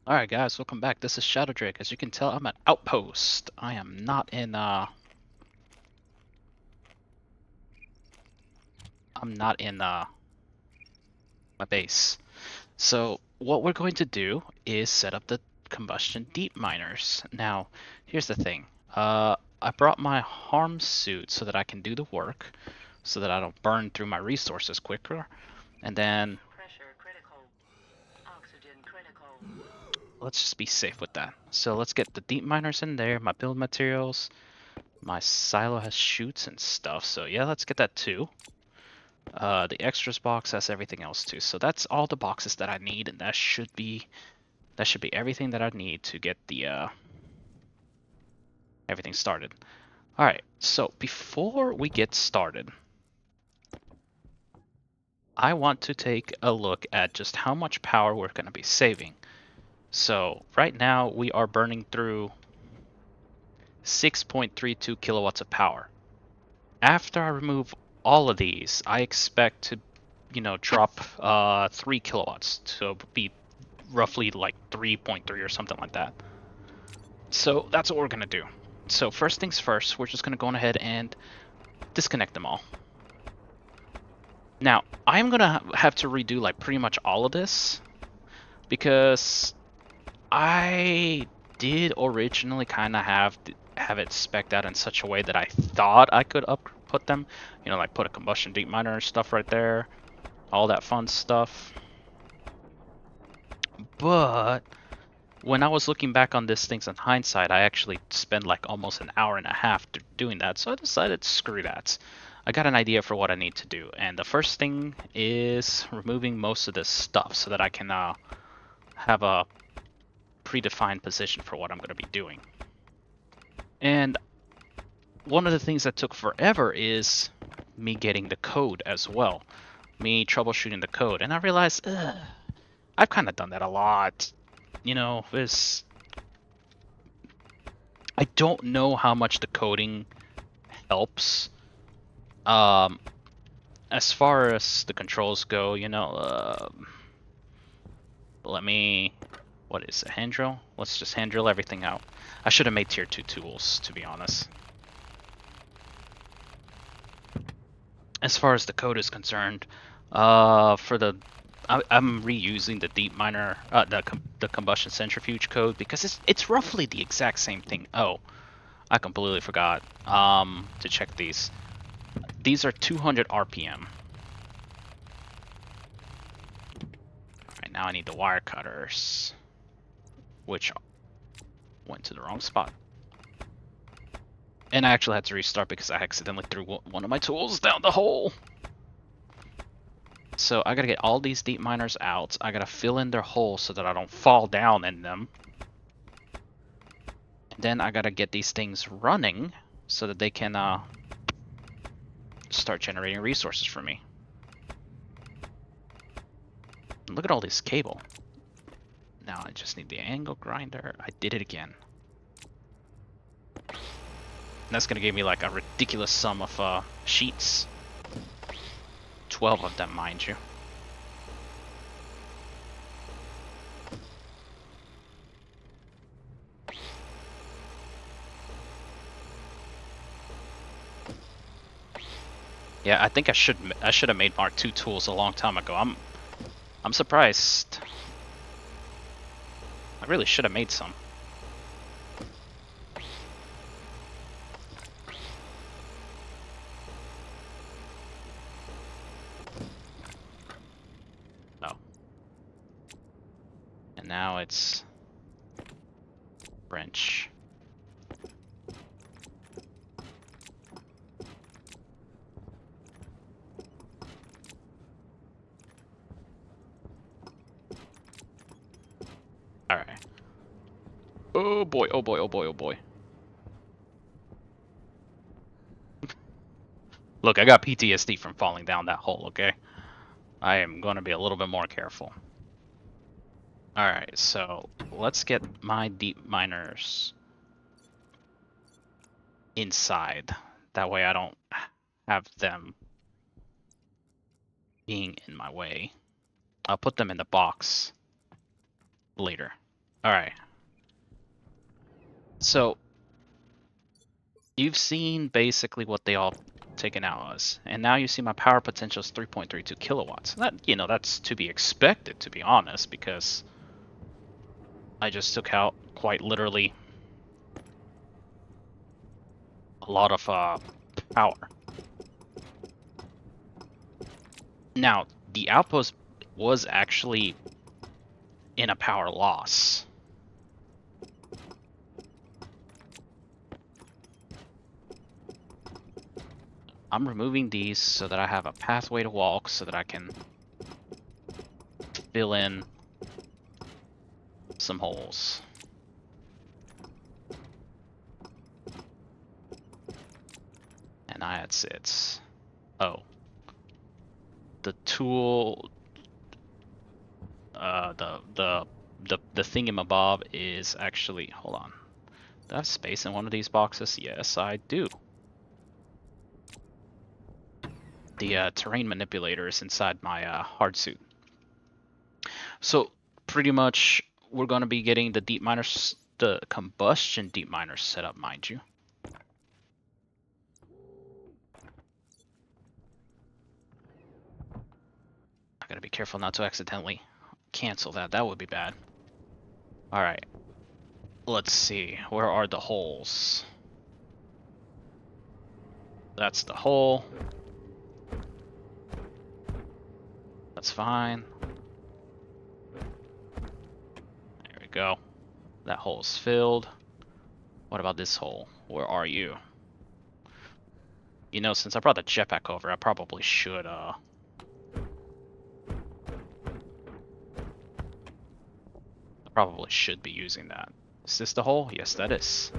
Alright guys, welcome back. This is Shadow Drake. As you can tell, I'm at Outpost. I am not in my base. So what we're going to do is set up the combustion deep miners. Now, here's the thing. I brought my harm suit so that I can do the work, so that I don't burn through my resources quicker. And then Pressure critical. Oxygen critical. let's just be safe with that. So let's get the deep miners in there, my build materials. My silo has chutes and stuff, so yeah, let's get that too. The extras box has everything else too, so that's all the boxes that I need, and that should be everything that I need to get the everything started. All right, so before we get started, I want to take a look at just how much power we're going to be saving. So right now we are burning through 6.32 kilowatts of power. After I remove all of these, I expect to, drop 3 kilowatts to be roughly like 3.3 or something like that. So that's what we're gonna do. So first things first, we're just gonna go ahead and disconnect them all. Now, I'm gonna have to redo like pretty much all of this because I did originally kind of have it spec'd out in such a way that I thought I could put them, like put a combustion deep miner and stuff right there, all that fun stuff. But when I was looking back on this things in hindsight, I actually spent like almost an hour and a half doing that, so I decided screw that. I got an idea for what I need to do, and the first thing is removing most of this stuff so that I can have a predefined position for what I'm going to be doing. And one of the things that took forever is me getting the code as well, me troubleshooting the code, and I realized I've kind of done that a lot. It's I don't know how much the coding helps. Um, as far as the controls go, let me. What is it? Hand drill? Let's just hand drill everything out. I should have made tier 2 tools, to be honest. As far as the code is concerned, for the I'm reusing the deep miner, the combustion centrifuge code because it's roughly the exact same thing. Oh, I completely forgot to check these. These are 200 RPM. Alright, now I need the wire cutters, which went to the wrong spot. And I actually had to restart because I accidentally threw one of my tools down the hole. So I gotta get all these deep miners out. I gotta fill in their holes so that I don't fall down in them. And then I gotta get these things running so that they can start generating resources for me. And look at all this cable. Now I just need the angle grinder. I did it again. And that's gonna give me like a ridiculous sum of sheets. 12 of them, mind you. Yeah, I think I should have made Mark II tools a long time ago. I'm surprised. I really should have made some. Oh. And now it's wrench. Alright. Oh boy, oh boy, oh boy, oh boy. Look, I got PTSD from falling down that hole, okay? I am going to be a little bit more careful. Alright, so let's get my deep miners inside. That way I don't have them being in my way. I'll put them in the box later. Alright. So, you've seen basically what they all taken out as, and now you see my power potential is 3.32 kilowatts. That, that's to be expected, to be honest, because I just took out quite literally a lot of power. Now, the outpost was actually in a power loss. I'm removing these so that I have a pathway to walk so that I can fill in some holes. And I had sits. Oh. The tool, the thingamabob is actually, hold on. Do I have space in one of these boxes? Yes, I do. The terrain manipulator is inside my hard suit. So pretty much we're going to be getting the deep miners, the combustion deep miners set up, mind you. I gotta be careful not to accidentally cancel that. That would be bad. Alright. Let's see. Where are the holes? That's the hole. That's fine. There we go. That hole's filled. What about this hole? Where are you? You know, since I brought the jetpack over, I probably should, I probably should be using that. Is this the hole? Yes, that is.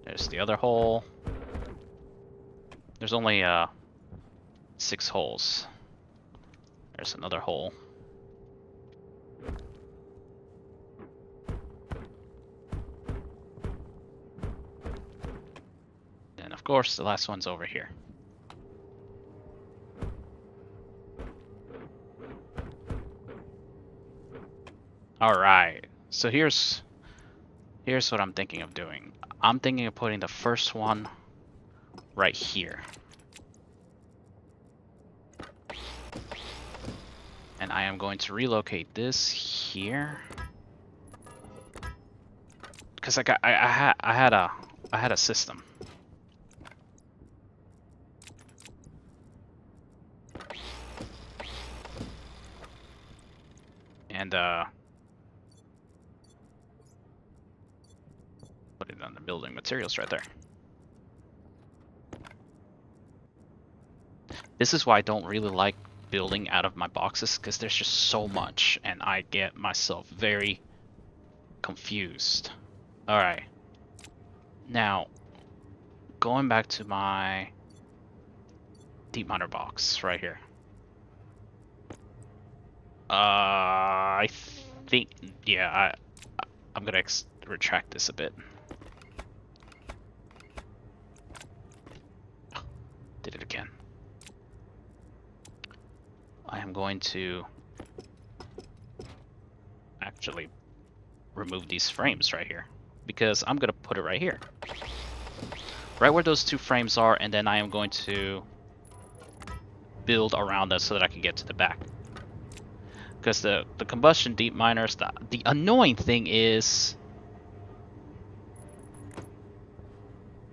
There's the other hole. There's only, 6 holes. There's another hole. And of course, the last one's over here. Alright, so here's what I'm thinking of doing. I'm thinking of putting the first one right here. And I am going to relocate this here. Because I had a system. And put it on the building materials right there. This is why I don't really like building out of my boxes, because there's just so much and I get myself very confused. Alright. Now, going back to my deep miner box right here. I think, yeah, I'm gonna retract this a bit. Did it again. I am going to actually remove these frames right here, because I'm gonna put it right here. Right where those 2 frames are, and then I am going to build around us so that I can get to the back. Because the combustion deep miners, the annoying thing is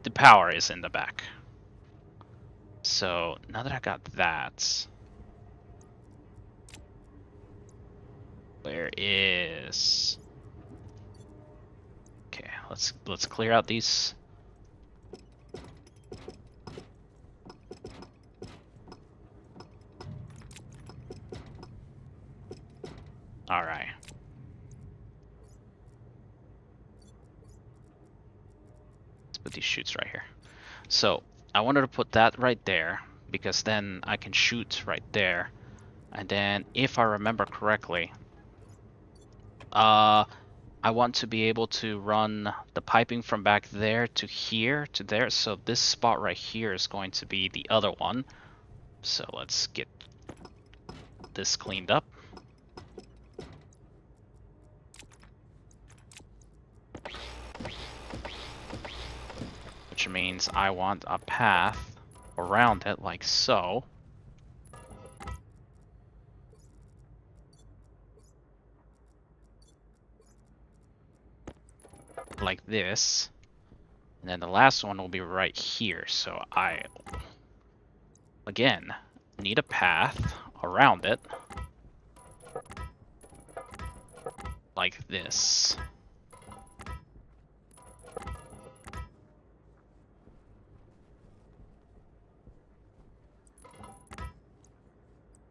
the power is in the back. So now that I got that, where is? Okay, let's clear out these. All right. Let's put these chutes right here. So I wanted to put that right there because then I can shoot right there. And then if I remember correctly, I want to be able to run the piping from back there to here to there. So this spot right here is going to be the other one. So let's get this cleaned up. which means I want a path around it like so. Like this. And then the last one will be right here. So I, again, need a path around it. Like this.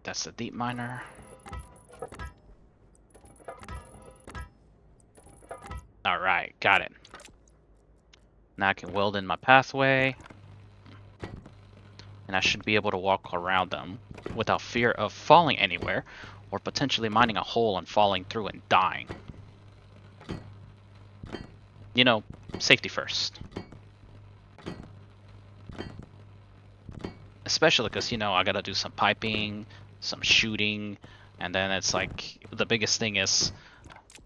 That's the deep miner. Alright, got it. Now I can weld in my pathway. And I should be able to walk around them without fear of falling anywhere or potentially mining a hole and falling through and dying. You know, safety first. Especially because, you know, I gotta do some piping, some shooting, and then it's like the biggest thing is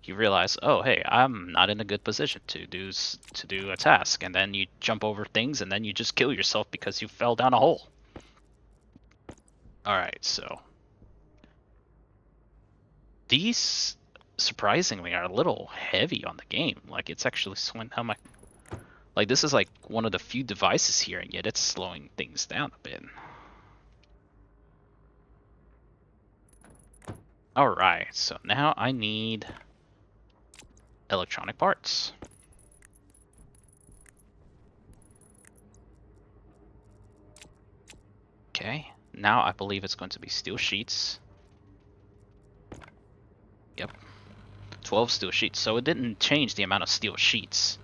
you realize, oh hey, I'm not in a good position to do a task, and then you jump over things and then you just kill yourself because you fell down a hole. Alright, so these surprisingly are a little heavy on the game. Like it's actually slowing down my, like this is like one of the few devices here, and yet it's slowing things down a bit. Alright, so now I need electronic parts. Okay, now I believe it's going to be steel sheets. Yep, 12 steel sheets, so it didn't change the amount of steel sheets.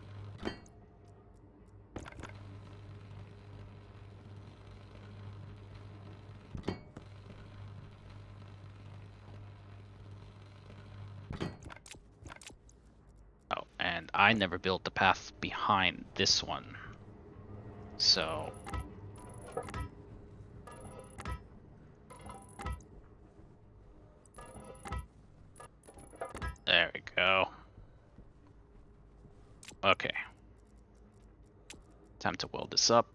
Oh, and I never built the path behind this one. So there we go. Okay. Time to weld this up.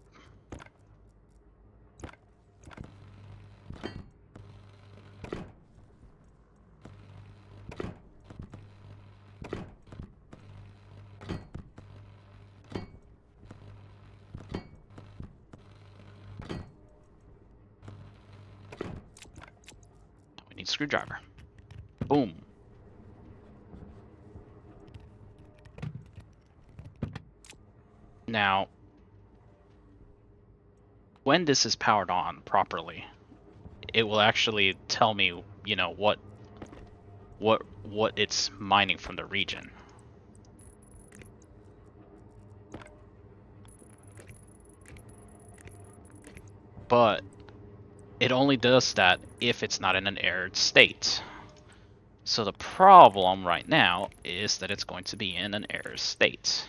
We need a screwdriver. Boom. Now, when this is powered on properly, it will actually tell me, you know, what it's mining from the region. But it only does that if it's not in an errored state. So the problem right now is that it's going to be in an error state.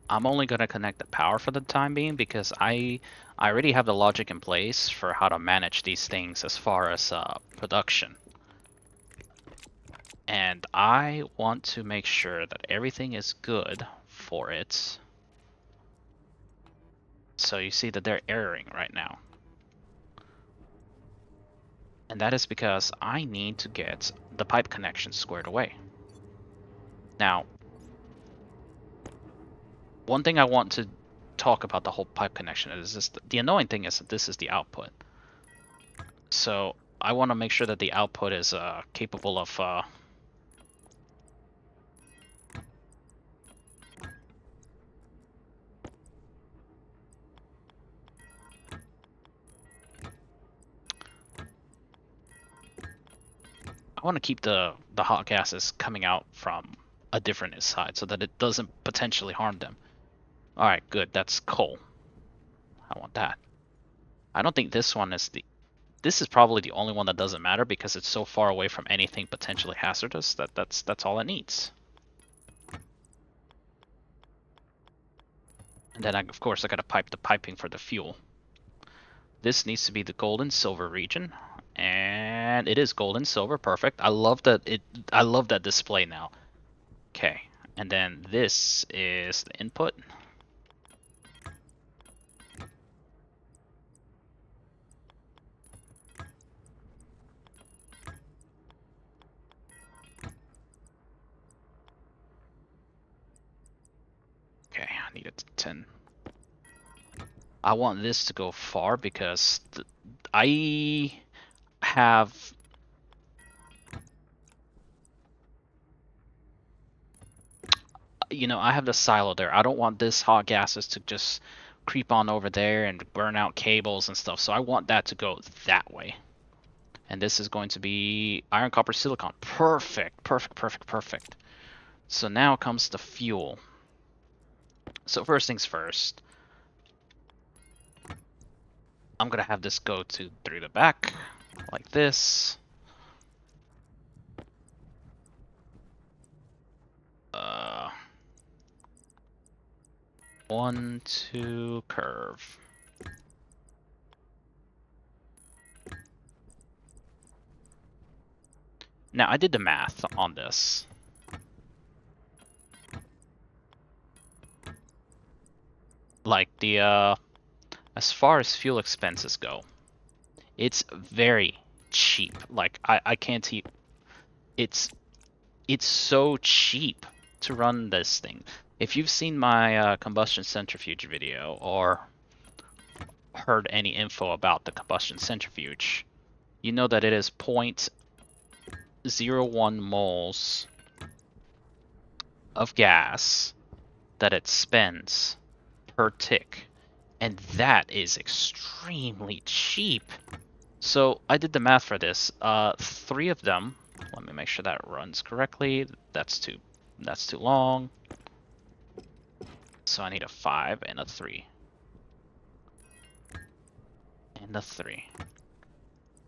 I'm only going to connect the power for the time being because I already have the logic in place for how to manage these things as far as production. And I want to make sure that everything is good for it. So you see that they're erroring right now. And that is because I need to get the pipe connection squared away. Now, one thing I want to talk about the whole pipe connection is this, the annoying thing is that this is the output. So I want to make sure that the output is capable of I want to keep the hot gases coming out from a different side so that it doesn't potentially harm them. Alright, good, that's coal. I want that. I don't think this one is this is probably the only one that doesn't matter because it's so far away from anything potentially hazardous that that's all it needs. And then of course I gotta pipe the piping for the fuel. This needs to be the gold and silver region, And it is gold and silver, perfect. I love that display now. Okay, and then this is the input. Okay, I need it to 10. I want this to go far because I have I have the silo there. I don't want this hot gases to just creep on over there and burn out cables and stuff. So I want that to go that way. And this is going to be iron, copper, silicon. Perfect, perfect, perfect, perfect. So now comes the fuel. So first things first, I'm gonna have this go through the back like this. Uh, 1, 2, curve. Now I did the math on this. Like as far as fuel expenses go, it's very cheap. Like I can't eat. It's so cheap to run this thing. If you've seen my combustion centrifuge video or heard any info about the combustion centrifuge, you know that it is 0.01 moles of gas that it spends per tick, and that is extremely cheap. So I did the math for this. 3 of them. Let me make sure that runs correctly. That's too long. So I need a 5 and a 3. And a 3.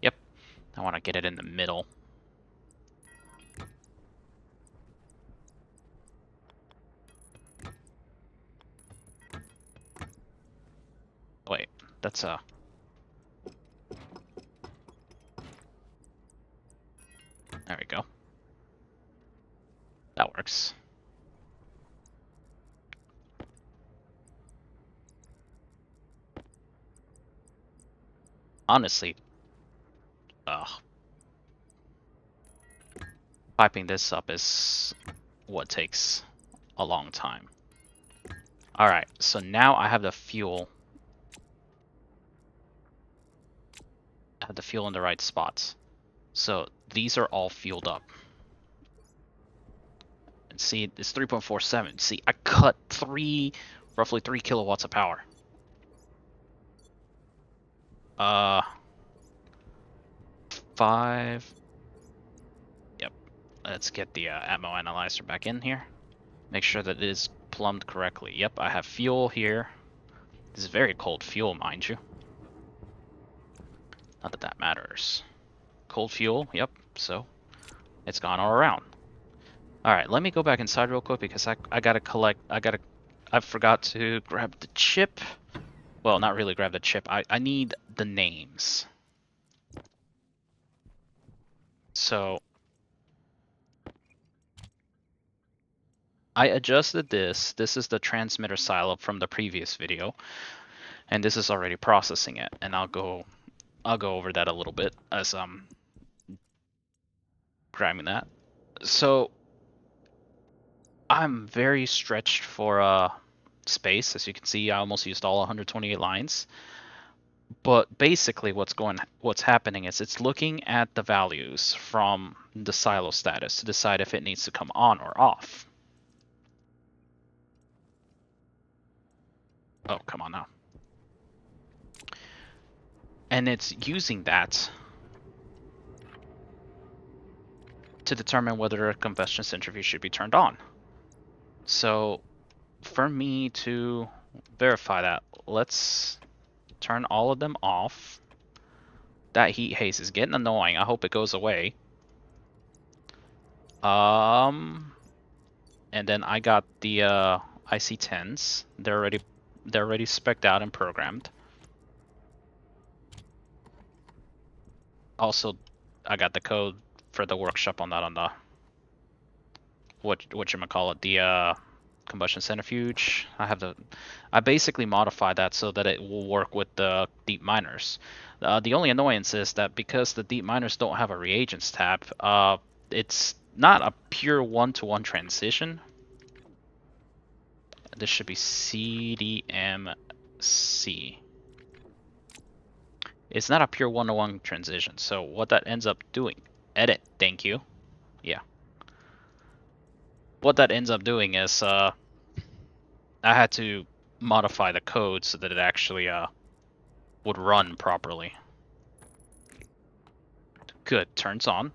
Yep. I want to get it in the middle. Wait, that's a... There we go. That works. Honestly, piping this up is what takes a long time. Alright, so now I have the fuel. I have the fuel in the right spots. So these are all fueled up. And see, it's 3.47. See, I cut roughly 3 kilowatts of power. 5. Yep. Let's get the ammo analyzer back in here. Make sure that it is plumbed correctly. Yep, I have fuel here. This is very cold fuel, mind you. Not that that matters. Cold fuel, yep, so it's gone all around. Alright, let me go back inside real quick because I gotta collect, I forgot to grab the chip. Well, not really grab the chip, I need the names. So, I adjusted this. This is the transmitter silo from the previous video. And this is already processing it. And I'll go over that a little bit as I'm grabbing that. So, I'm very stretched for space. As you can see, I almost used all 128 lines. But basically what's happening is it's looking at the values from the silo status to decide if it needs to come on or off. Oh, come on now. And it's using that to determine whether a combustion centrifuge should be turned on. So for me to verify that, let's turn all of them off. That heat haze is getting annoying. I hope it goes away. And then I got the IC10s. They're already spec'd out and programmed. also, I got the code for the workshop on that on the whatchamacallit, the combustion centrifuge. I basically modified that so that it will work with the deep miners. The only annoyance is that because the deep miners don't have a reagents tab, it's not a pure one-to-one transition. This should be CDMC. It's not a pure one-to-one transition. So what that ends up doing, edit, thank you. Yeah. What that ends up doing is I had to modify the code so that it actually would run properly. Good, turns on.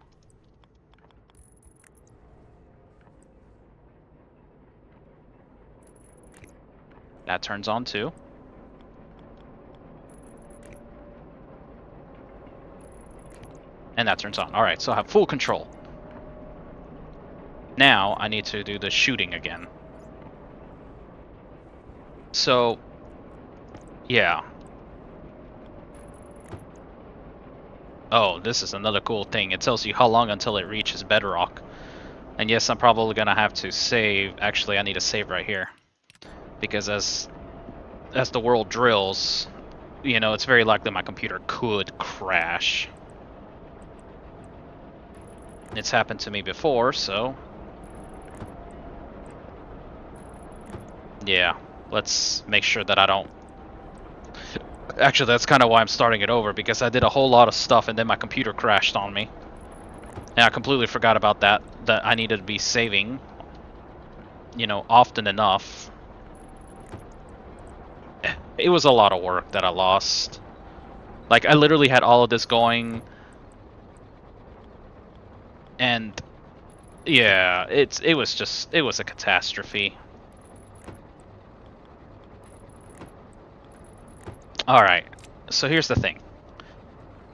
That turns on too. And that turns on. Alright, so I have full control. Now I need to do the shooting again. So, yeah. Oh, this is another cool thing. It tells you how long until it reaches bedrock. And yes, I'm probably gonna have to save. Actually, I need to save right here. Because as the world drills, you know, it's very likely my computer could crash. It's happened to me before, so... yeah, let's make sure that I don't... Actually, that's kind of why I'm starting it over, because I did a whole lot of stuff and then my computer crashed on me. And I completely forgot about that I needed to be saving, you know, often enough. It was a lot of work that I lost. Like, I literally had all of this going, and yeah, it was a catastrophe. Alright, so here's the thing.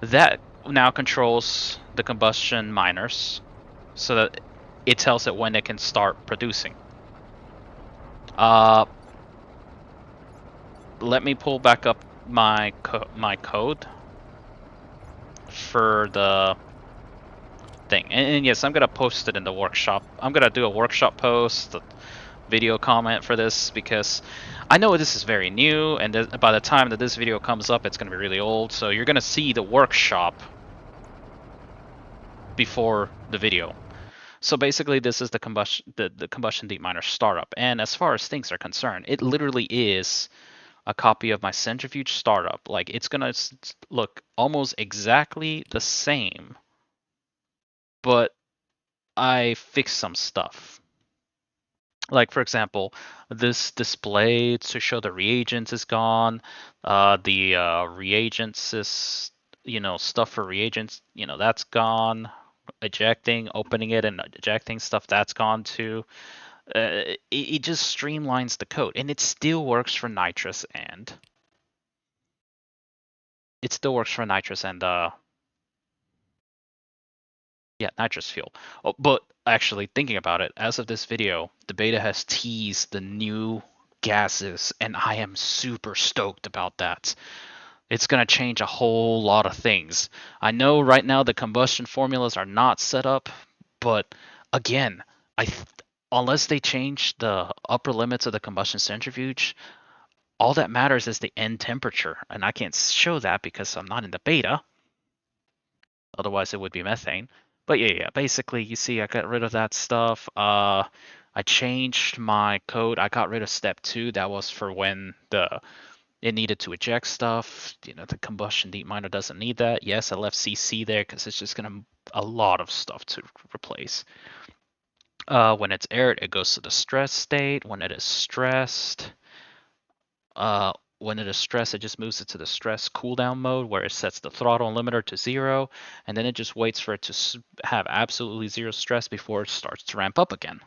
That now controls the combustion miners, so that it tells it when it can start producing. Let me pull back up my code for the thing. And yes, I'm gonna post it in the workshop. I'm gonna do a workshop post, a video comment for this, because I know this is very new, and by the time that this video comes up, it's gonna be really old. So you're gonna see the workshop before the video. So basically, this is the combustion deep miner startup. And as far as things are concerned, it literally is a copy of my centrifuge startup. Like, it's gonna look almost exactly the same, but I fixed some stuff. Like, for example, this display to show the reagents is gone. The reagents is, you know, stuff for reagents, you know, that's gone. Ejecting, opening it and ejecting stuff, that's gone too. It just streamlines the code, and it still works for nitrous and yeah, nitrous fuel. Oh, but actually, thinking about it, as of this video, the beta has teased the new gases, and I am super stoked about that. It's going to change a whole lot of things. I know right now the combustion formulas are not set up, but again, unless they change the upper limits of the combustion centrifuge, all that matters is the end temperature, and I can't show that because I'm not in the beta. Otherwise, it would be methane. But yeah, basically, you see, I got rid of that stuff. I changed my code. I got rid of step 2. That was for when it needed to eject stuff. You know, the combustion deep miner doesn't need that. Yes, I left CC there because it's just gonna a lot of stuff to replace. When it's aired, it goes to the stress state. When it is stressed, it just moves it to the stress cooldown mode where it sets the throttle limiter to 0, and then it just waits for it to have absolutely 0 stress before it starts to ramp up again.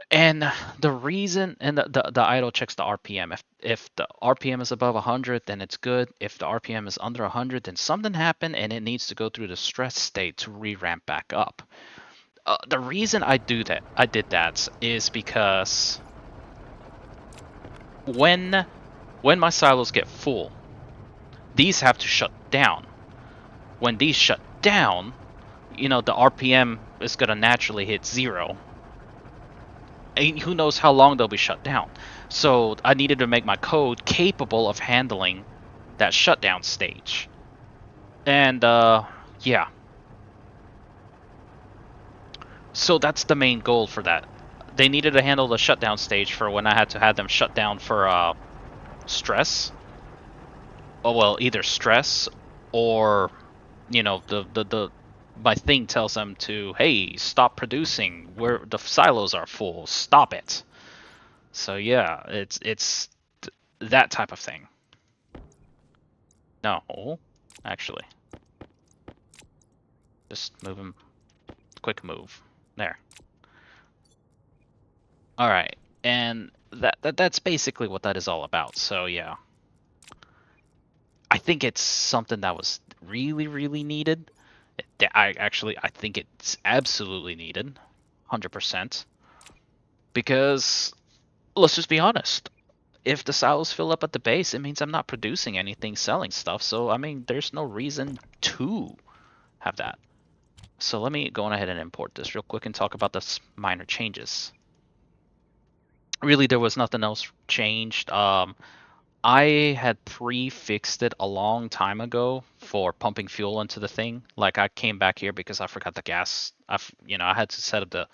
And the reason, and the idle checks the RPM. If the RPM is above 100, then it's good. If the RPM is under 100, then something happened and it needs to go through the stress state to re-ramp back up. The reason I did that is because when my silos get full, these have to shut down. when these shut down, you know, the RPM is gonna naturally hit 0. And who knows how long they'll be shut down. So I needed to make my code capable of handling that shutdown stage. And yeah. So that's the main goal for that. They needed to handle the shutdown stage for when I had to have them shut down for stress. Oh well, either stress or you know the my thing tells them to, hey, stop producing. Where the silos are full, stop it. So yeah, it's that type of thing. No, actually, just move him. Quick move. There. All right, and that's basically what that is all about. So yeah, I think it's something that was really needed. I think it's absolutely needed, 100%. Because let's just be honest, if the silos fill up at the base, it means I'm not producing anything, selling stuff. So I mean, there's no reason to have that. So let me go on ahead and import this real quick and talk about the minor changes. Really, there was nothing else changed. I had pre-fixed it a long time ago for pumping fuel into the thing. Like I came back here because I forgot the gas. I had to set up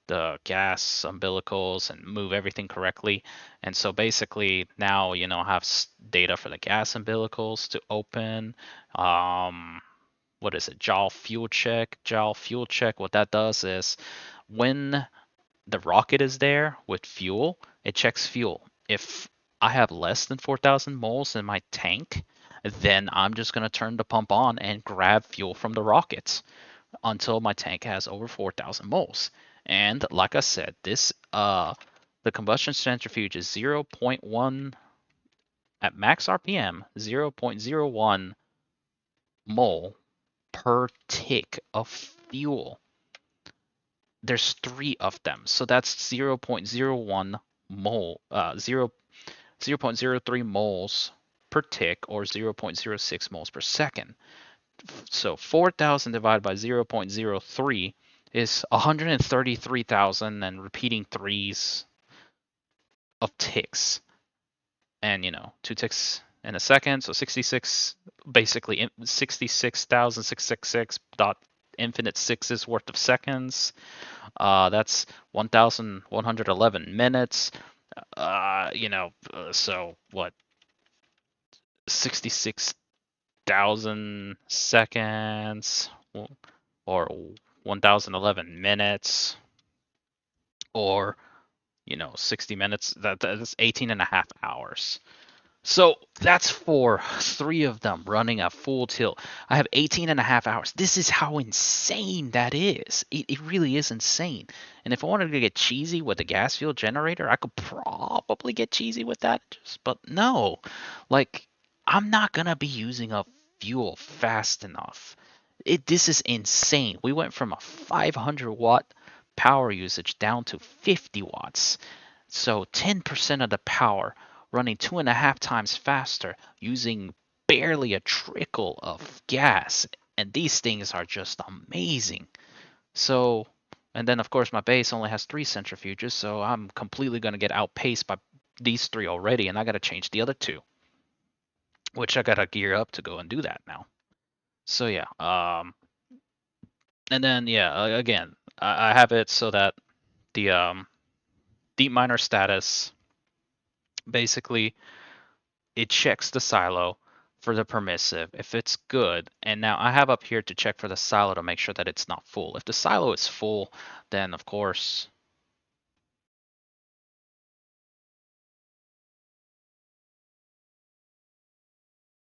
the gas umbilicals and move everything correctly. And so basically now, I have data for the gas umbilicals to open. What is it? Joule fuel check. Joule fuel check. What that does is when the rocket is there with fuel, it checks fuel. If I have less than 4,000 moles in my tank, then I'm just going to turn the pump on and grab fuel from the rockets until my tank has over 4,000 moles. And like I said, the combustion centrifuge is zero point 0.1 at max RPM, 0.01 mole per tick of fuel. There's 3 of them, so that's 0.01 mole, 0.03 moles per tick, or 0.06 moles per second. So 4,000 divided by 0.03 is 133,000 and repeating threes of ticks. And 2 ticks in a second, so 66, basically 66,666 dot infinite sixes worth of seconds. That's 1,111 minutes. So what? 66,000 seconds, or 1,011 minutes, or 60 minutes. That's 18 and a half hours. So that's for 3 of them running at full tilt. I have 18 and a half hours. This is how insane that is. It really is insane. And if I wanted to get cheesy with a gas fuel generator, I could probably get cheesy with that. But no, like, I'm not going to be using up fuel fast enough. This is insane. We went from a 500-watt power usage down to 50 watts. So 10% of the power, running 2.5 times faster, using barely a trickle of gas. And these things are just amazing. So, and then of course my base only has 3 centrifuges, so I'm completely going to get outpaced by these 3 already, and I got to change the other 2, which I got to gear up to go and do that now. So yeah, and then yeah, again, I have it so that the deep miner status, basically it checks the silo for the permissive. If it's good, and now I have up here to check for the silo to make sure that it's not full. If the silo is full, then of course,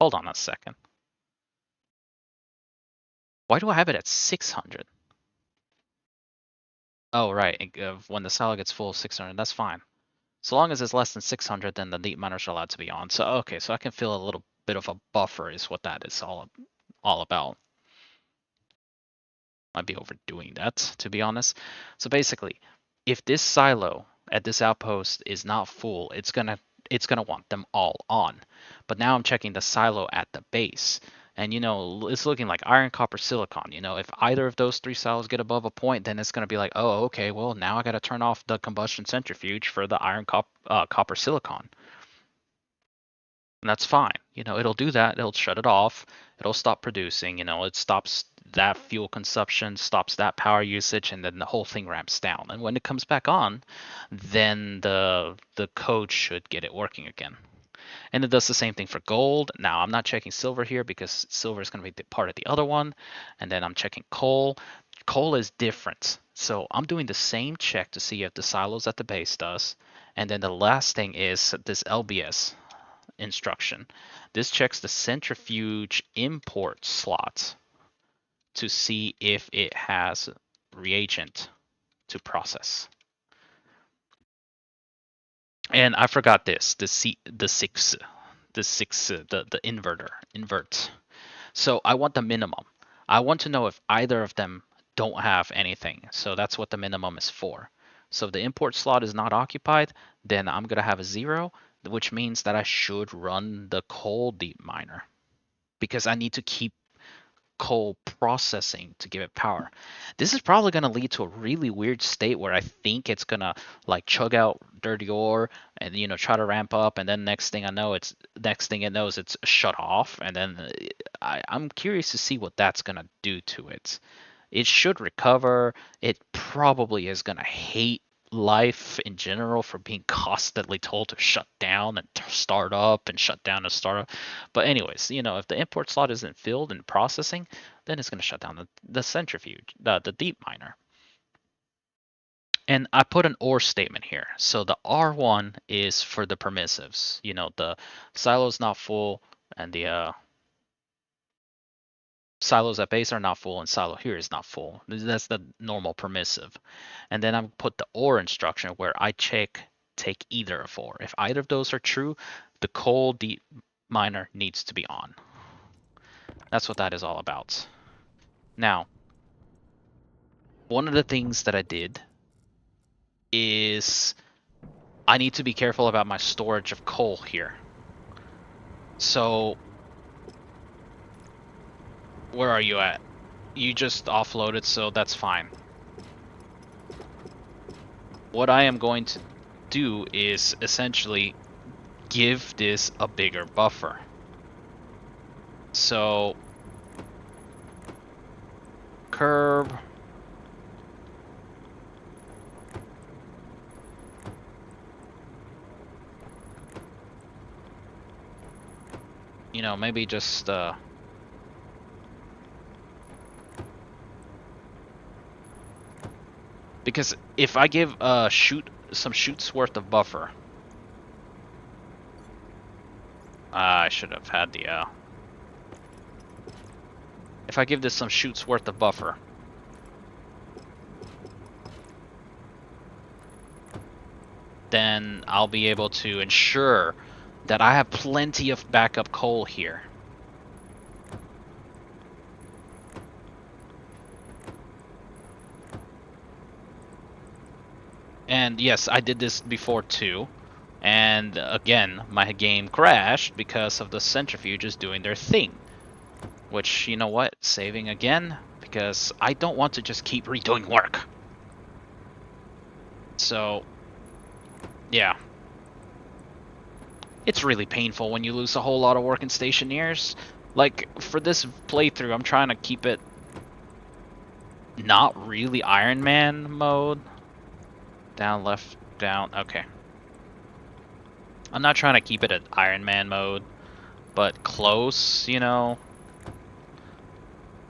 hold on a second. Why do I have it at 600? Oh, right. When the silo gets full, 600, that's fine. So long as it's less than 600, then the deep miners are allowed to be on. So, okay, so I can feel a little bit of a buffer is what that is all about. Might be overdoing that, to be honest. So basically, if this silo at this outpost is not full, it's gonna want them all on. But now I'm checking the silo at the base, And it's looking like iron, copper, silicon. If either of those three silos get above a point, then it's going to be like, oh, okay, well, now I got to turn off the combustion centrifuge for the iron, copper, silicon. And that's fine. It'll do that. It'll shut it off. It'll stop producing. It stops that fuel consumption, stops that power usage, and then the whole thing ramps down. And when it comes back on, then the code should get it working again. And it does the same thing for gold. Now, I'm not checking silver here because silver is going to be part of the other one. And then I'm checking coal. Coal is different. So I'm doing the same check to see if the silos at the base does. And then the last thing is this LBS instruction. This checks the centrifuge import slot to see if it has reagent to process. And I forgot this, the invert. So I want the minimum. I want to know if either of them don't have anything. So that's what the minimum is for. So if the import slot is not occupied, then I'm going to have a 0, which means that I should run the coal deep miner because I need to keep coal processing to give it power. This is probably going to lead to a really weird state where I think it's going to like chug out dirty ore and try to ramp up, and then next thing it knows it's shut off, and then I'm curious to see what that's going to do to it. It should recover. It probably is going to hate life in general for being constantly told to shut down and start up and shut down and start up. But anyways, if the import slot isn't filled and processing, then it's going to shut down the centrifuge, the deep miner. And I put an OR statement here. So the R1 is for the permissives. The silo's not full and the silos at base are not full and silo here is not full. That's the normal permissive. And then I put the OR instruction where I take either of 4. If either of those are true, the coal deep miner needs to be on. That's what that is all about. Now, one of the things that I did is I need to be careful about my storage of coal here. So, where are you at? You just offloaded, so that's fine. What I am going to do is essentially give this a bigger buffer. So, curb. Maybe just because if I give some chutes worth of buffer, I should have had the if I give this some chutes worth of buffer, then I'll be able to ensure that I have plenty of backup coal here. And yes, I did this before too. And again, my game crashed because of the centrifuges doing their thing. Which, you know what? Saving again, because I don't want to just keep redoing work. So, yeah. It's really painful when you lose a whole lot of work in Stationeers. Like, for this playthrough, I'm trying to keep it not really Iron Man mode. Down, left, down, okay. I'm not trying to keep it at Iron Man mode, but close,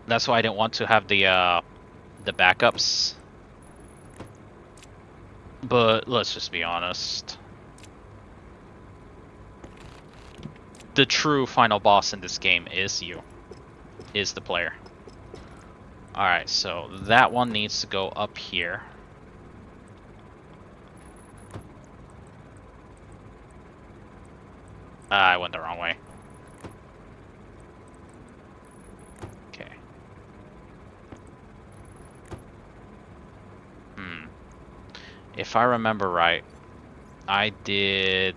That's why I didn't want to have the backups. But let's just be honest. The true final boss in this game is the player. Alright, so that one needs to go up here. I went the wrong way. Okay. If I remember right, I did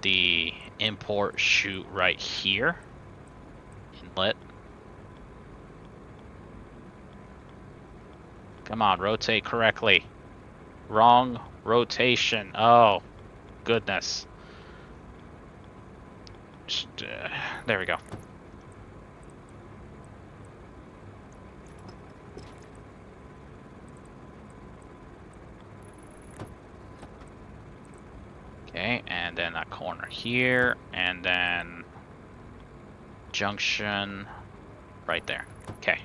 the import chute right here. Inlet. Come on, rotate correctly. Wrong rotation. Oh, goodness. There we go. Okay, and then a corner here, and then junction right there. Okay.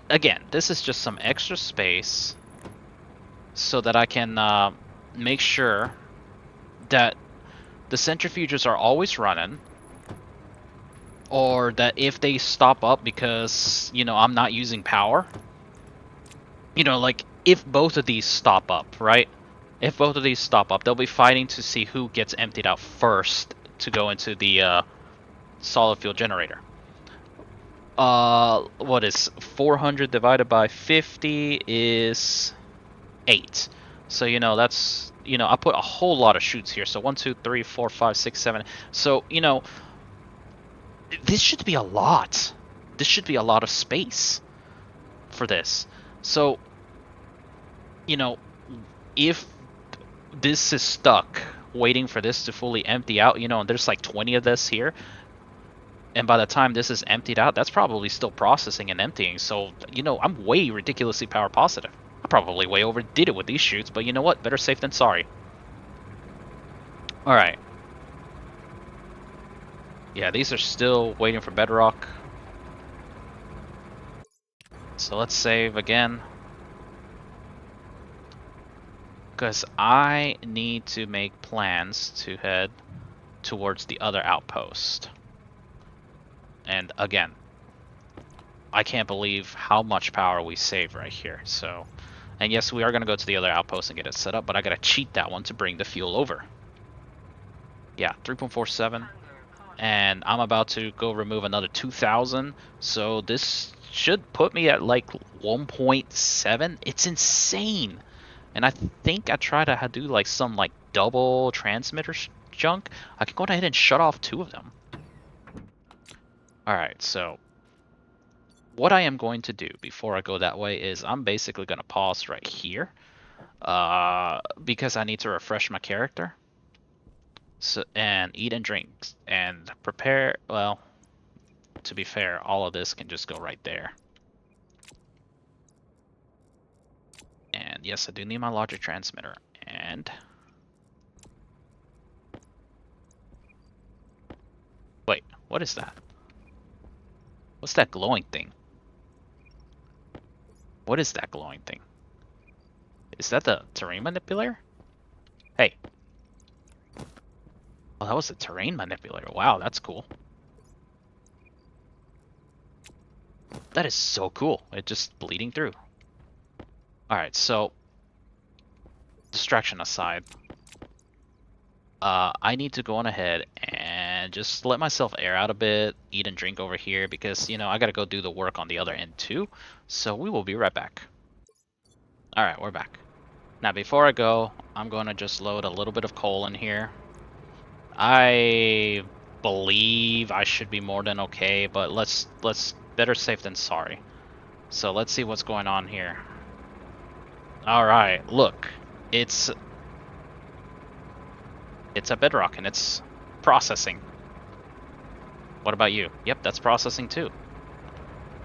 Again, this is just some extra space so that I can make sure that the centrifuges are always running, or that if they stop up because, you know, I'm not using power, you know, like if both of these stop up, right? If both of these stop up, they'll be fighting to see who gets emptied out first to go into the solid fuel generator. What is 400 divided by 50 is 8. So, you know, that's, you know, I put a whole lot of chutes here. So 1, 2, 3, 4, 5, 6, 7. So, you know, this should be a lot. This should be a lot of space for this. So, you know, if this is stuck waiting for this to fully empty out, you know, and there's like 20 of this here, and by the time this is emptied out, that's probably still processing and emptying. So, you know, I'm way ridiculously power positive. I probably way overdid it with these chutes, but you know what? Better safe than sorry. Alright. Yeah, these are still waiting for bedrock. So let's save again. Because I need to make plans to head towards the other outpost. And again, I can't believe how much power we save right here. So, and yes, we are going to go to the other outpost and get it set up, but I got to cheat that one to bring the fuel over. Yeah, 3.47. And I'm about to go remove another 2,000. So this should put me at like 1.7. It's insane. And I think I try to do like some like double transmitter junk. I can go ahead and shut off 2 of them. Alright, so what I am going to do before I go that way is I'm basically going to pause right here. Because I need to refresh my character. So, and eat and drink and prepare. Well, to be fair, all of this can just go right there. And yes, I do need my logic transmitter. And wait, what is that? What's that glowing thing? What is that glowing thing? Is that the terrain manipulator? Hey. Oh, that was the terrain manipulator. Wow, that's cool. That is so cool. It's just bleeding through. Alright, so distraction aside, I need to go on ahead and just let myself air out a bit, eat and drink over here, because, you know, I gotta go do the work on the other end too. So we will be right back. Alright, we're back. Now before I go, I'm gonna just load a little bit of coal in here. I believe I should be more than okay, but let's better safe than sorry. So let's see what's going on here. Alright, look. It's a bedrock and it's processing. What about you? Yep, that's processing too.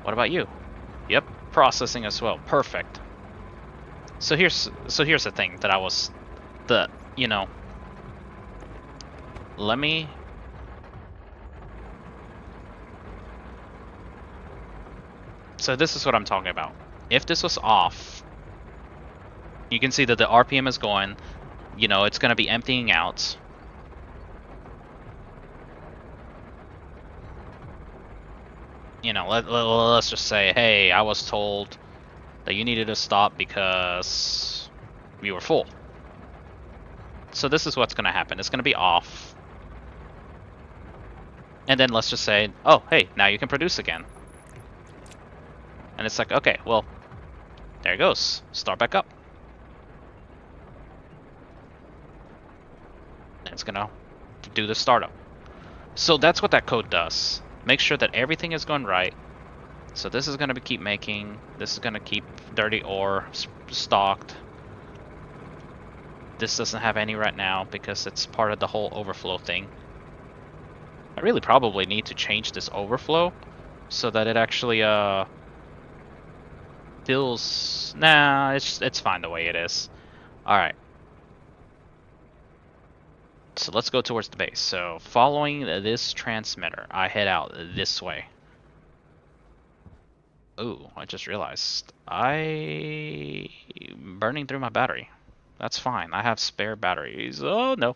What about you? Yep, processing as well. Perfect. So here's the thing that I was you know, let me So this is what I'm talking about. If this was off, you can see that the RPM is going, you know, it's going to be emptying out. You know, let's just say, hey, I was told that you needed to stop because we were full. So this is what's going to happen. It's going to be off. And then let's just say, oh, hey, now you can produce again. And it's like, okay, well, there it goes. Start back up. It's gonna do the startup. So that's what that code does. Make sure that everything is going right. So this is gonna keep making. This is gonna keep dirty ore stocked. This doesn't have any right now because it's part of the whole overflow thing. I really probably need to change this overflow so that it actually feels. Nah, it's fine the way it is. All right. So let's go towards the base. So following this transmitter, I head out this way. Ooh, I just realized I'm burning through my battery. That's fine. I have spare batteries. Oh no.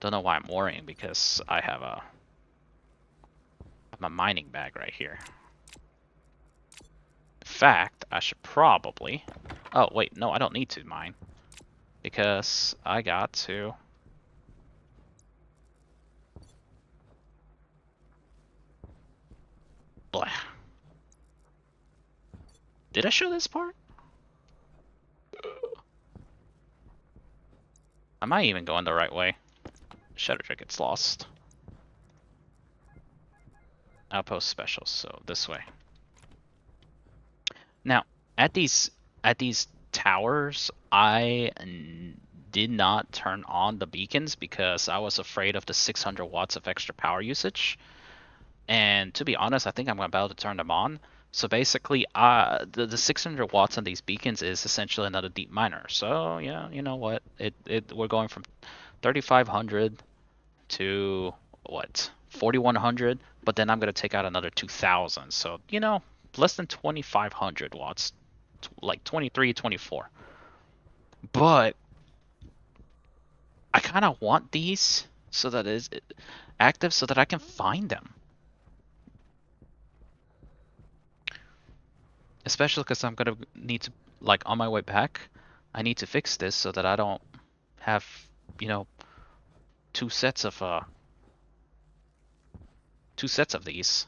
Don't know why I'm worrying because I have my mining bag right here. In fact, I should probably. Oh wait, no, I don't need to mine because I got to. Blah. Did I show this part? Am I even going the right way? Shadow trick gets lost. Outpost specials, so this way. Now, at these towers, I did not turn on the beacons because I was afraid of the 600 watts of extra power usage. And to be honest, I think I'm about to turn them on. So basically, the 600 watts on these beacons is essentially another deep miner. So yeah, you know what? We're going from 3,500 to what 4,100, but then I'm gonna take out another 2,000. So you know, less than 2,500 watts, like 23, 24. But I kind of want these so that it's active so that I can find them. Especially because I'm gonna need to, like, on my way back, I need to fix this so that I don't have, you know, two sets of these.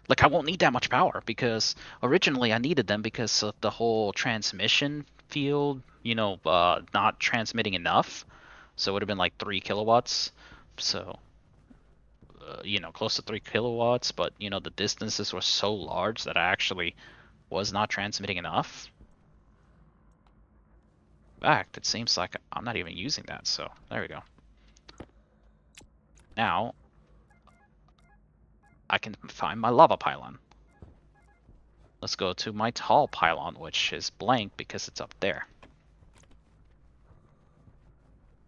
Like, I won't need that much power because originally I needed them because of the whole transmission field, you know, not transmitting enough. So it would have been like 3 kilowatts. So, you know, close to 3 kilowatts, but, you know, the distances were so large that I actually was not transmitting enough. In fact, it seems like I'm not even using that, so there we go. Now, I can find my lava pylon. Let's go to my tall pylon, which is blank because it's up there.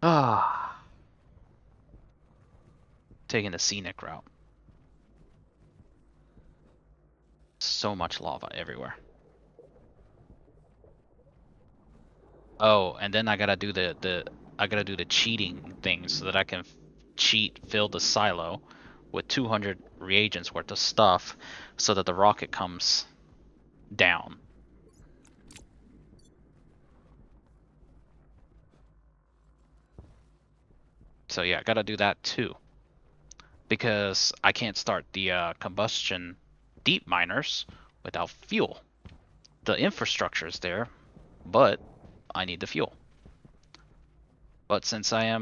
Ah, taking the scenic route. So much lava everywhere. Oh, and then I gotta do the cheating thing so that I can fill the silo with 200 reagents worth of stuff so that the rocket comes down. So yeah, I gotta do that too. Because I can't start the combustion deep miners without fuel. The infrastructure is there, but I need the fuel. But since I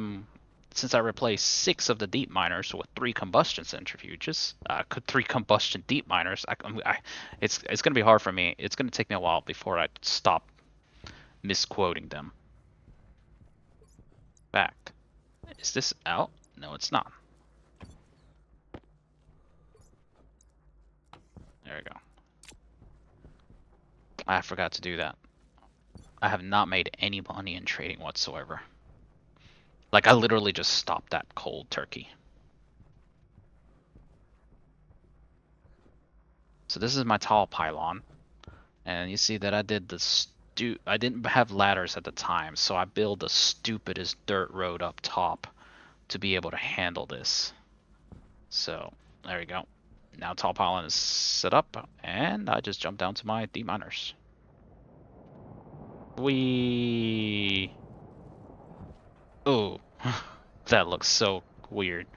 replaced 6 of the deep miners with 3 combustion centrifuges, 3 combustion deep miners, it's gonna be hard for me. It's gonna take me a while before I stop misquoting them. Fact. Is this out? No, it's not. There we go. I forgot to do that. I have not made any money in trading whatsoever. Like, I literally just stopped that cold turkey. So this is my tall pylon. And you see that I did I didn't have ladders at the time, so I built the stupidest dirt road up top to be able to handle this. So, there we go. Now tall pylon is set up, and I just jump down to my deep miners. We. Oh, that looks so weird.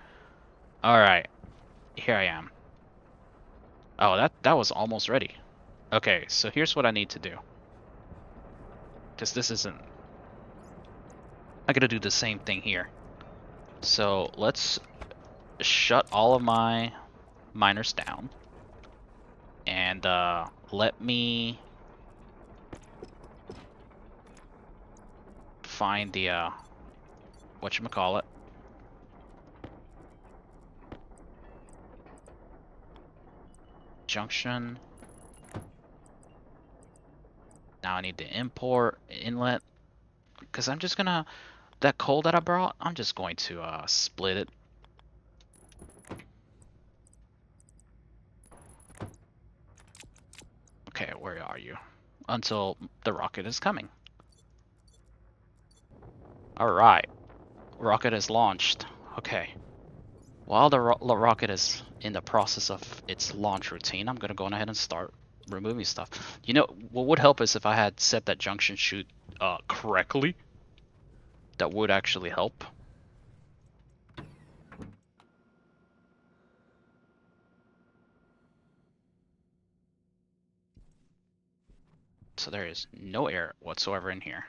All right, here I am. Oh, that was almost ready. Okay, so here's what I need to do. Because this isn't... I gotta do the same thing here. So let's shut all of my miners down. And let me find the whatchamacallit. Junction. Now I need to import inlet. Because I'm just gonna, that coal that I brought, I'm just going to split it. Okay, where are you? Until the rocket is coming. Alright, rocket is launched. Okay. While the rocket is in the process of its launch routine, I'm gonna go ahead and start removing stuff. You know, what would help is if I had set that junction chute correctly. That would actually help. So there is no air whatsoever in here.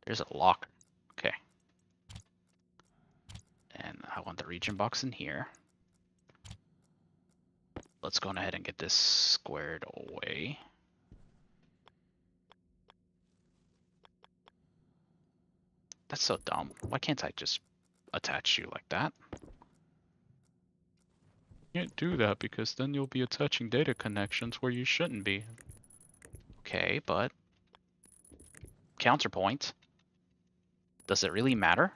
There's a locker. Okay. And I want the region box in here. Let's go ahead and get this squared away. That's so dumb. Why can't I just attach you like that? You can't do that because then you'll be attaching data connections where you shouldn't be. Okay, but counterpoint. Does it really matter?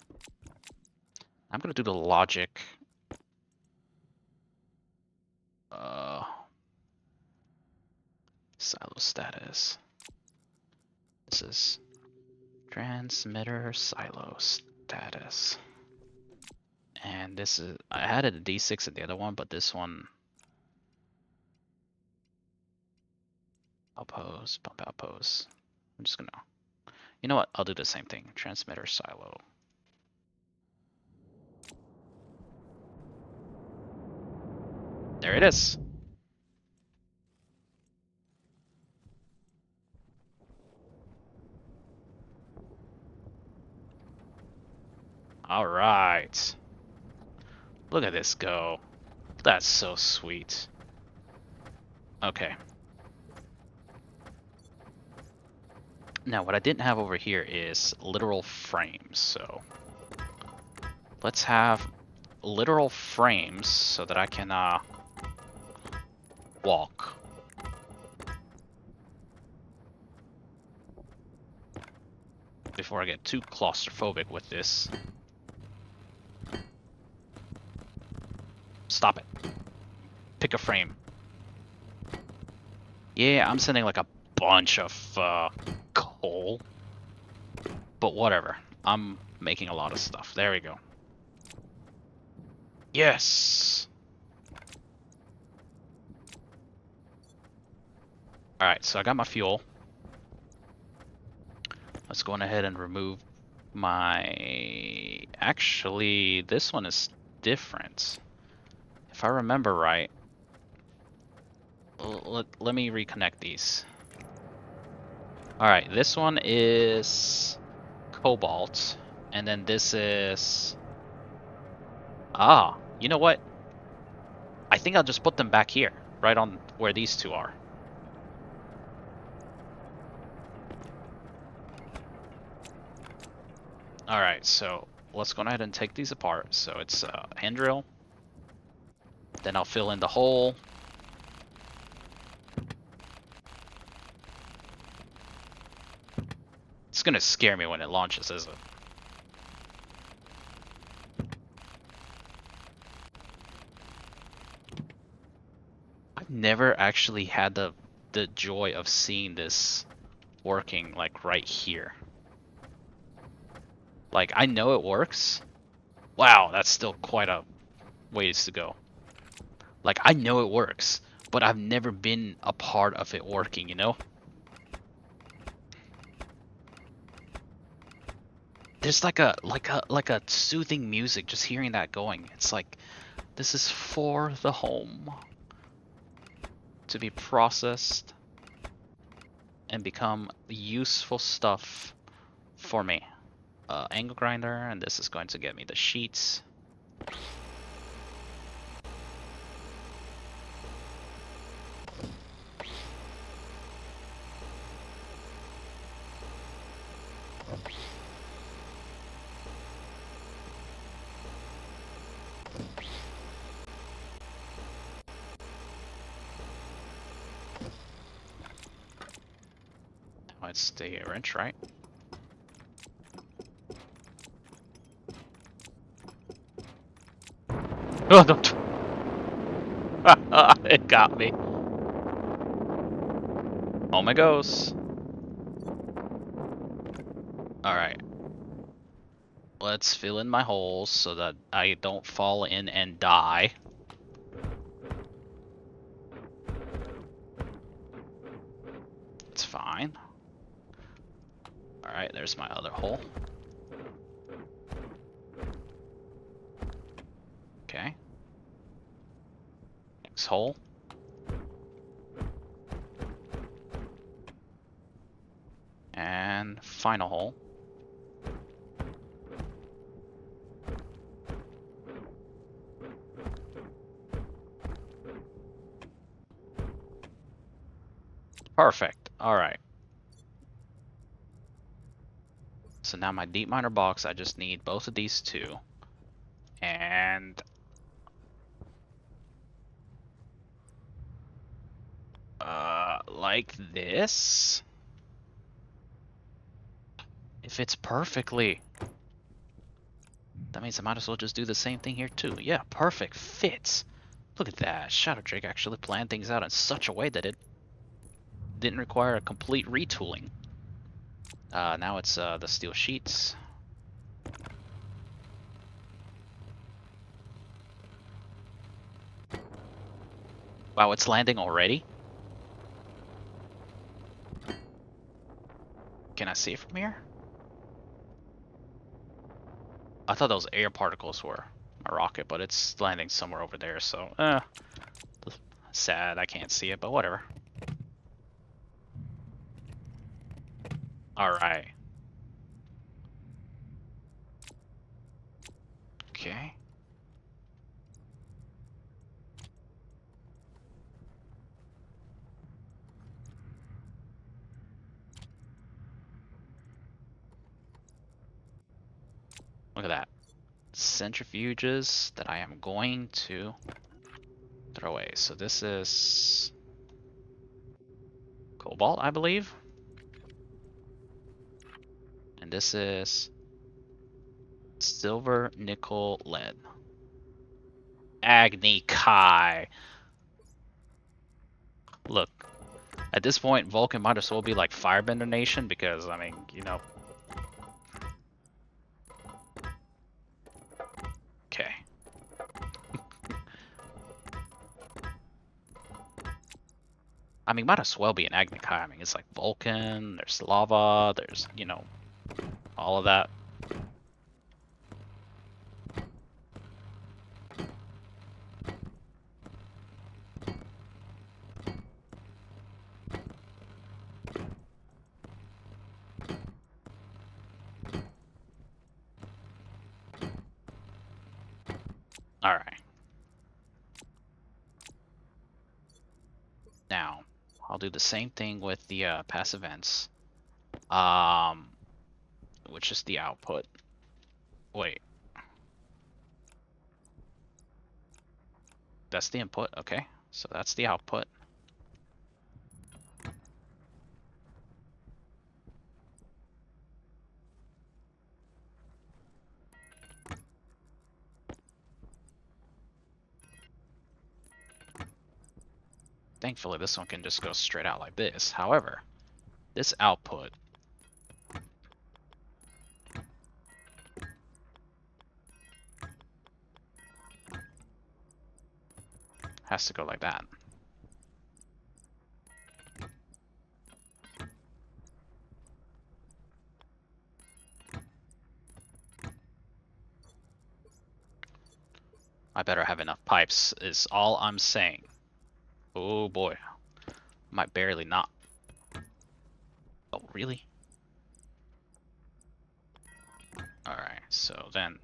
I'm gonna do the logic. Silo status. This is transmitter silo status. And this is, I had a D6 at the other one, but this one, outpost, pump outpost. I'm just gonna, you know what? I'll do the same thing. Transmitter silo. There it is. All right. Look at this go. That's so sweet. Okay. Now, what I didn't have over here is literal frames, so let's have literal frames so that I can walk. Before I get too claustrophobic with this. Stop it. Pick a frame. Yeah, I'm sending like a bunch of coal. But whatever. I'm making a lot of stuff. There we go. Yes! Alright, so I got my fuel. Let's go on ahead and remove my... Actually, this one is different. If I remember right, let me reconnect these. Alright, this one is cobalt, and then this is... Ah, you know what? I think I'll just put them back here, right on where these two are. Alright, so let's go ahead and take these apart. So it's a hand drill. Then I'll fill in the hole. It's gonna scare me when it launches, isn't it? I've never actually had the joy of seeing this working like right here. Like, I know it works. Wow, that's still quite a ways to go. Like, I know it works, but I've never been a part of it working, you know? There's like a soothing music just hearing that going. It's like, this is for the home to be processed and become useful stuff for me. angle grinder, and this is going to get me the sheets. Now it's the wrench, right? Oh, don't. It got me. Home it goes. Alright. Let's fill in my holes so that I don't fall in and die. It's fine. Alright, there's my other hole. Okay. Next hole. And final hole. Perfect. Alright. So now my deep miner box, I just need both of these two. And like this. It fits perfectly. That means I might as well just do the same thing here too. Yeah, perfect fits. Look at that. Shadow Drake actually planned things out in such a way that it didn't require a complete retooling. Now it's the steel sheets. Wow, it's landing already? Can I see it from here? I thought those air particles were my rocket, but it's landing somewhere over there, so sad I can't see it, but whatever. Alright. Okay. Look at that. Centrifuges that I am going to throw away. So this is cobalt, I believe. And this is silver, nickel, lead. Agni Kai. Look, at this point, Vulcan might as well be like Firebender Nation because, I mean, you know. Okay. I mean, might as well be an Agni Kai. I mean, it's like Vulcan, there's lava, there's, you know, all of that. Alright. Now, I'll do the same thing with the passive vents. Which is the output. Wait. That's the input, okay. So that's the output. Thankfully, this one can just go straight out like this. However, this output has to go like that. I better have enough pipes, is all I'm saying. Oh boy. Might barely not. Oh, really? Alright, so then...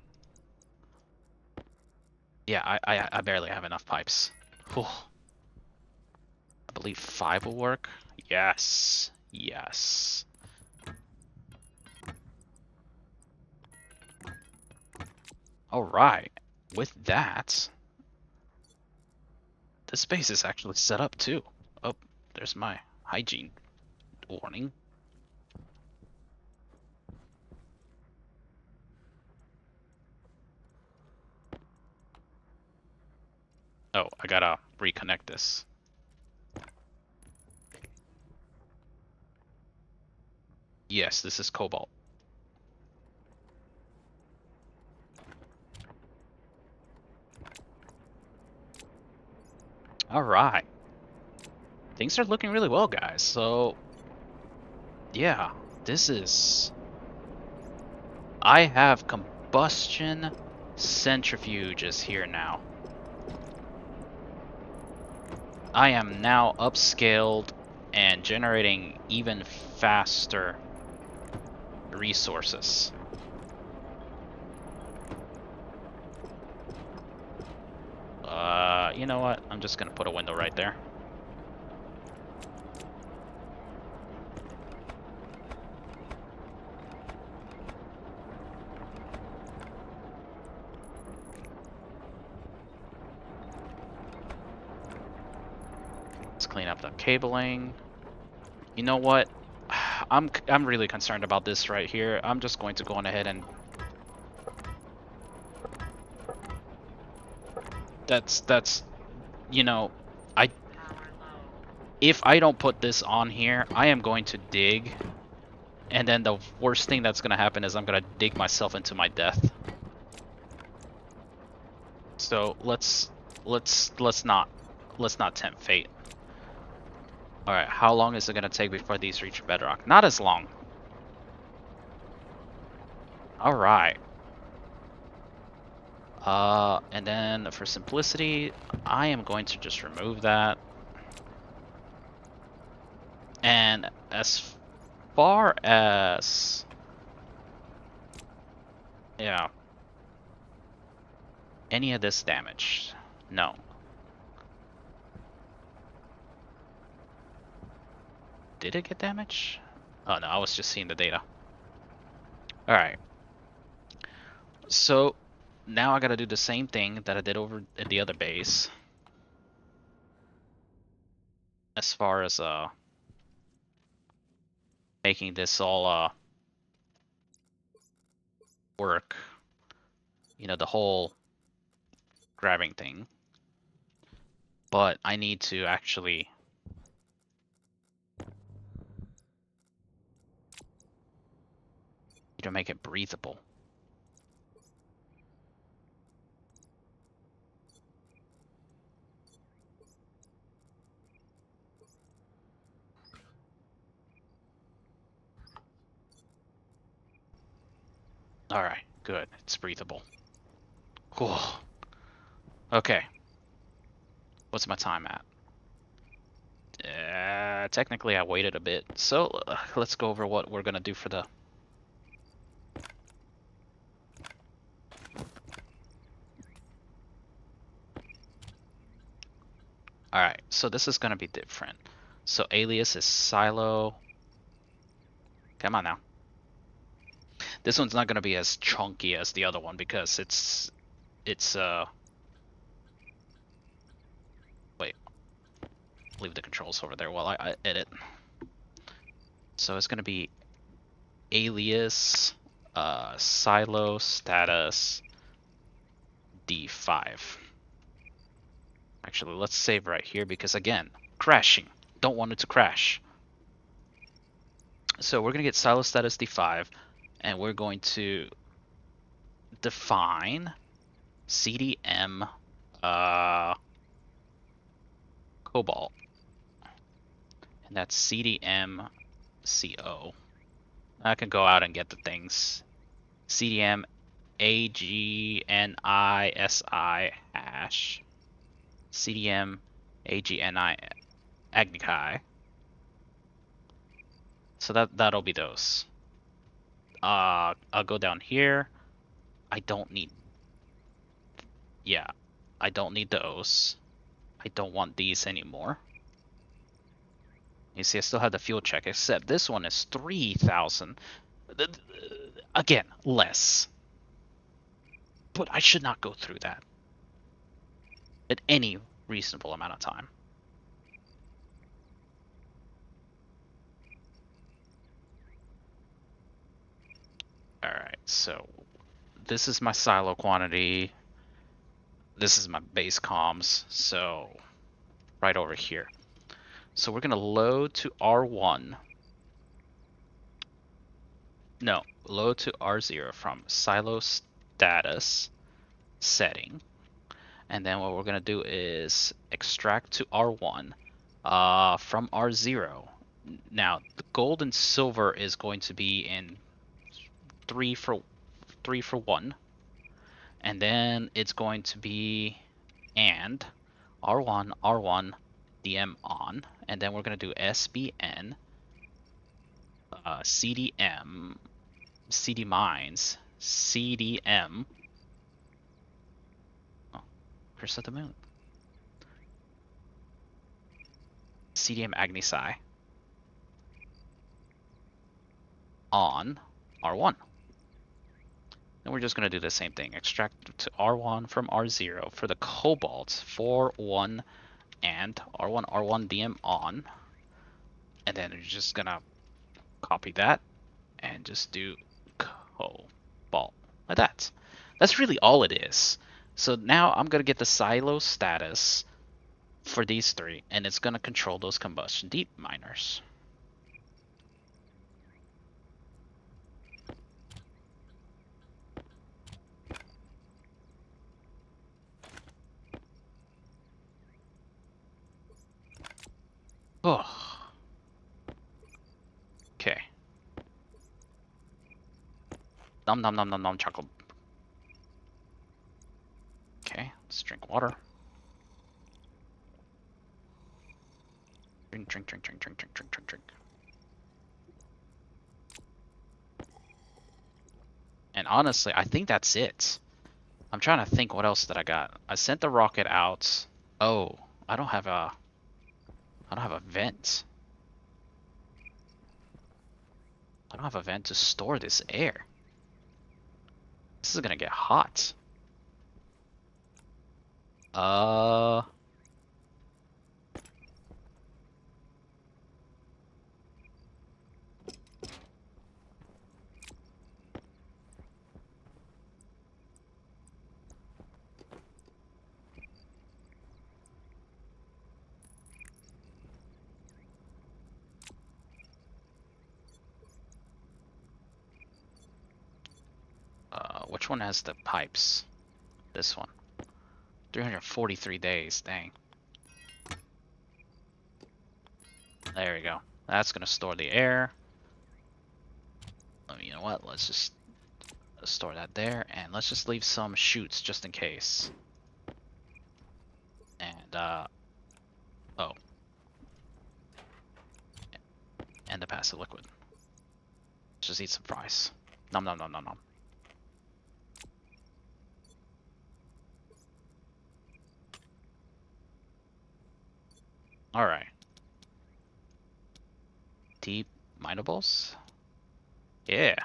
Yeah, I barely have enough pipes. Whew. I believe 5 will work. Yes. Yes. Alright. With that, the space is actually set up too. Oh, there's my hygiene warning. Oh, I gotta reconnect this. Yes, this is cobalt. Alright. Things are looking really well, guys. So, yeah, this is... I have combustion centrifuges here now. I am now upscaled and generating even faster resources. You know what? I'm just gonna put a window right there. Let's clean up the cabling. You know what? I'm really concerned about this right here. I'm just going to go on ahead and that's you know, I Power low. if I don't put this on here, I am going to dig, and then the worst thing that's gonna happen is I'm gonna dig myself into my death. So let's not tempt fate. All right, how long is it gonna take before these reach bedrock? Not as long. All right. And then for simplicity, I am going to just remove that. And as far as, yeah, any of this damage, no. Did it get damaged? Oh no, I was just seeing the data. All right. So now I gotta do the same thing that I did over at the other base. As far as making this all work. You know, the whole grabbing thing. But I need to actually make it breathable. Alright, good. It's breathable. Cool. Okay. What's my time at? Technically I waited a bit. So let's go over what we're gonna do for the... Alright, so this is gonna be different. So alias is silo. Come on now. This one's not gonna be as chunky as the other one because it's wait. Leave the controls over there while I edit. So it's gonna be alias silo status D5. Actually, let's save right here because again, crashing. Don't want it to crash. So we're gonna get silo status D5 and we're going to define CDM cobalt. And that's CDM CO. I can go out and get the things. CDM AGNISI hash. CDM AGNI Agnikai. So that'll be those. I'll go down here. I don't need, yeah, I don't need those. I don't want these anymore. You see, I still have the fuel check, except this one is 3,000. Again, less. But I should not go through that at any reasonable amount of time. Alright, so this is my silo quantity. This is my base comms, so right over here. So we're going to load to R1. No, load to R0 from silo status setting. And then what we're going to do is extract to R1 from R0. Now, the gold and silver is going to be in 3 for 1. And then it's going to be and R1, R1, DM on. And then we're going to do SBN, CDM, CD mines, CDM. Oh, Curse of the Moon. CDM Agni-Psi on R1. And we're just going to do the same thing. Extract to R1 from R0 for the cobalt for 1 and R1, R1 DM on. And then you're just going to copy that and just do cobalt like that. That's really all it is. So now I'm going to get the silo status for these three, and it's going to control those combustion deep miners. Oh. Okay. Nom nom nom nom nom chocolate. Okay, let's drink water. Drink, drink, drink, drink, drink, drink, drink, drink, drink. And honestly, I think that's it. I'm trying to think what else that I got. I sent the rocket out. Oh, I don't have a vent. I don't have a vent to store this air. This is gonna get hot. Which one has the pipes? This one. 343 days, dang. There we go. That's gonna store the air. You know what? Let's just store that there, and let's just leave some chutes just in case. And oh, and the passive liquid. Let's just eat some fries. Nom nom nom nom nom. All right. Deep minables. Yeah.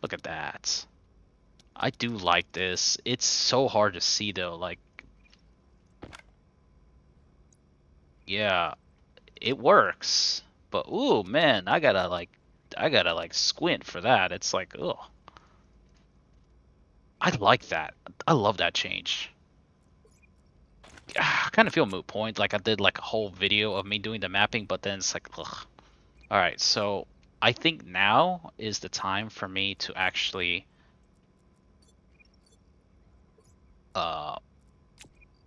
Look at that. I do like this. It's so hard to see though. Like, yeah, it works. But ooh, man, I gotta like squint for that. It's like, ugh. I like that. I love that change. I kind of feel moot point. Like I did like a whole video of me doing the mapping, but then it's like, ugh. All right, so I think now is the time for me to actually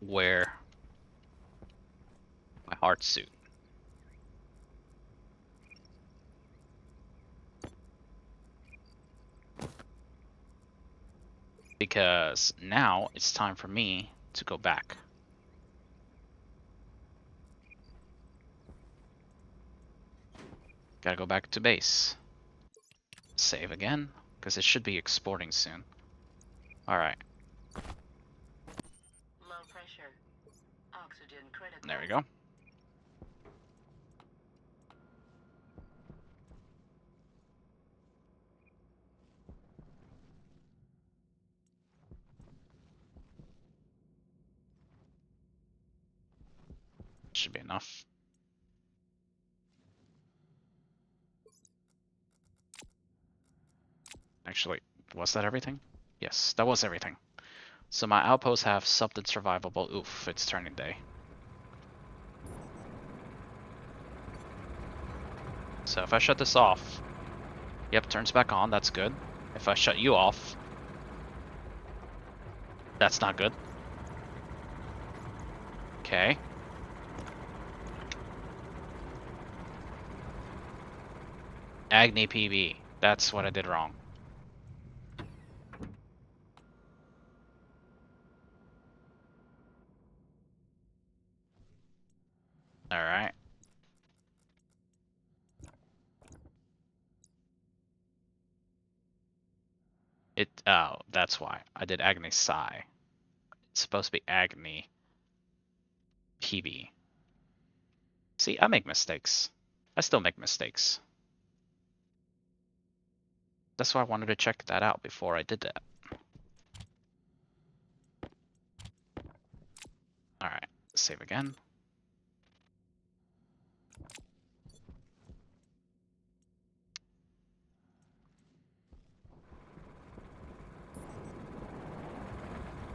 wear my hard suit. Because now it's time for me to go back. Gotta go back to base. Save again, because it should be exporting soon. Alright, Low pressure. Oxygen critical. there we go. Should be enough. Actually, was that everything? Yes, that was everything. So my outposts have something survivable. Oof, it's turning day. So if I shut this off, yep, turns back on, that's good. If I shut you off, that's not good. Okay. Agni PB, that's what I did wrong. Alright. Oh, that's why. I did Agni Psi. It's supposed to be Agni PB. See, I make mistakes. I still make mistakes. That's why I wanted to check that out before I did that. Alright, save again.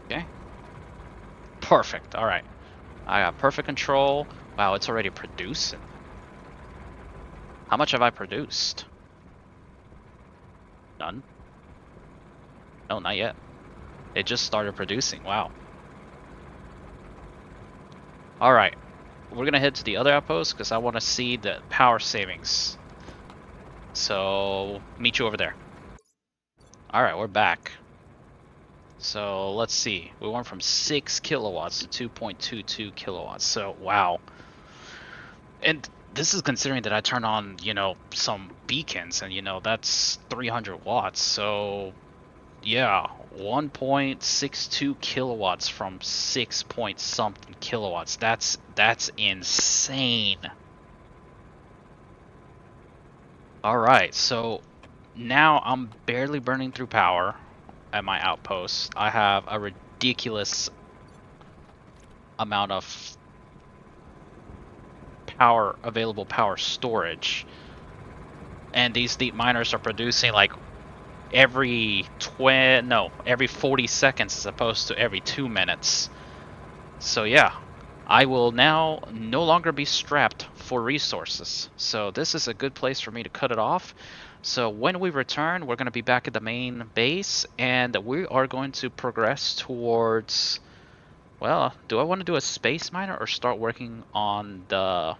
Okay. Perfect, alright. I got perfect control. Wow, it's already producing. How much have I produced? None? No, not yet. It just started producing, wow. Alright, we're gonna head to the other outpost because I want to see the power savings. So, meet you over there. Alright, we're back. So, let's see. We went from 6 kilowatts to 2.22 kilowatts. So, wow. And this is considering that I turn on, you know, some beacons, and, you know, that's 300 watts. So, yeah, 1.62 kilowatts from 6 point something kilowatts. That's insane. All right, so now I'm barely burning through power at my outpost. I have a ridiculous amount of power, available power storage, and these deep miners are producing like every 40 seconds as opposed to every 2 minutes. So yeah, I will now no longer be strapped for resources. So this is a good place for me to cut it off. So when we return, we're going to be back at the main base, and we are going to progress towards, well, do I want to do a space miner or start working on the,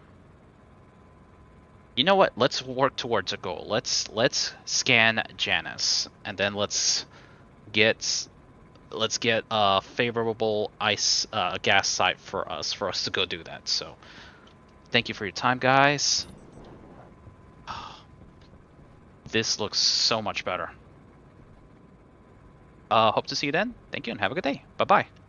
you know what? Let's work towards a goal. Let's scan Janus, and then let's get a favorable ice gas site for us to go do that. So thank you for your time, guys. This looks so much better. Hope to see you then. Thank you and have a good day. Bye bye.